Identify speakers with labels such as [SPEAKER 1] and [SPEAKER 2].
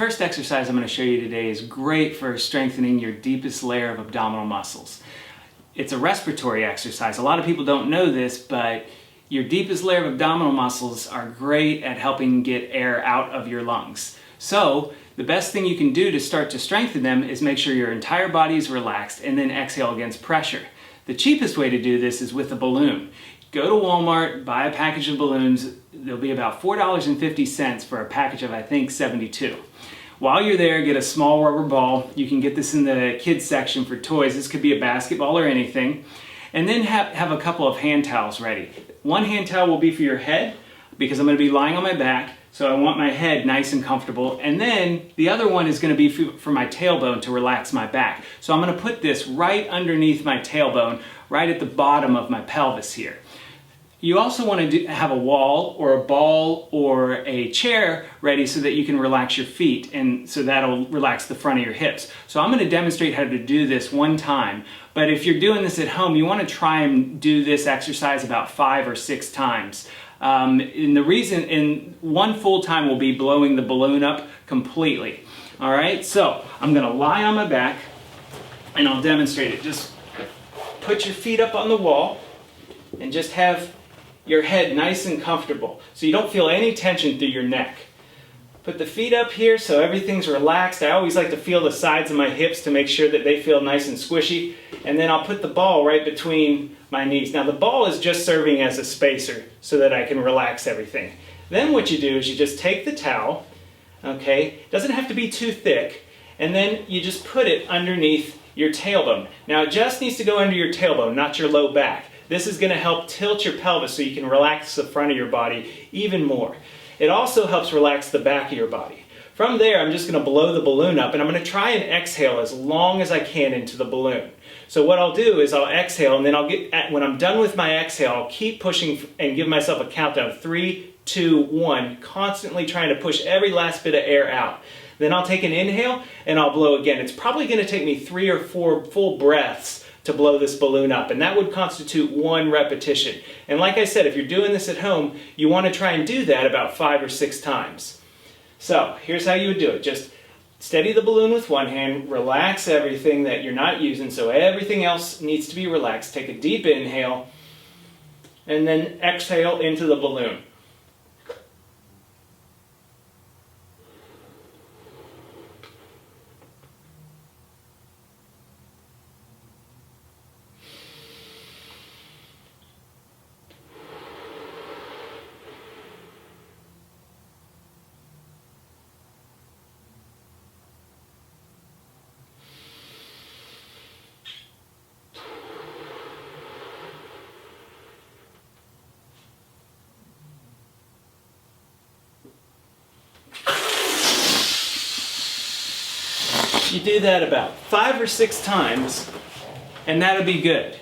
[SPEAKER 1] first exercise I'm going to show you today is great for strengthening your deepest layer of abdominal muscles. It's a respiratory exercise. A lot of people don't know this, but your deepest layer of abdominal muscles are great at helping get air out of your lungs. So the best thing you can do to start to strengthen them is make sure your entire body is relaxed and then exhale against pressure. The cheapest way to do this is with a balloon. Go to Walmart, buy a package of balloons. They'll be about $4.50 for a package of, I think, 72. While you're there, get a small rubber ball. You can get this in the kids section for toys. This could be a basketball or anything. And then have a couple of hand towels ready. One hand towel will be for your head because I'm going to be lying on my back, so I want my head nice and comfortable. And then the other one is going to be for my tailbone to relax my back. So I'm going to put this right underneath my tailbone, right at the bottom of my pelvis here. You also want to have a wall or a ball or a chair ready so that you can relax your feet, and so that'll relax the front of your hips. So I'm going to demonstrate how to do this one time, but if you're doing this at home, you want to try and do this exercise about 5 or 6 times. And the reason, in one full time will be blowing the balloon up completely. All right, so I'm going to lie on my back and I'll demonstrate it. Just put your feet up on the wall and just have your head nice and comfortable so you don't feel any tension through your neck. Put the feet up here so everything's relaxed. I always like to feel the sides of my hips to make sure that they feel nice and squishy. And then I'll put the ball right between my knees. Now the ball is just serving as a spacer so that I can relax everything. Then what you do is you just take the towel, okay? It doesn't have to be too thick, and then you just put it underneath your tailbone. Now it just needs to go under your tailbone, not your low back. This is going to help tilt your pelvis so you can relax the front of your body even more. It also helps relax the back of your body. From there, I'm just going to blow the balloon up, and I'm going to try and exhale as long as I can into the balloon. So what I'll do is I'll exhale, and then when I'm done with my exhale, I'll keep pushing and give myself a countdown of 3, 2, 1, constantly trying to push every last bit of air out. Then I'll take an inhale and I'll blow again. It's probably going to take me 3 or 4 full breaths to blow this balloon up, and that would constitute 1 repetition. And like I said, if you're doing this at home, you want to try and do that about 5 or 6 times. So here's how you would do it. Just steady the balloon with one hand, relax everything that you're not using, so everything else needs to be relaxed. Take a deep inhale, and then exhale into the balloon. You do that about 5 or 6 times, and that'll be good.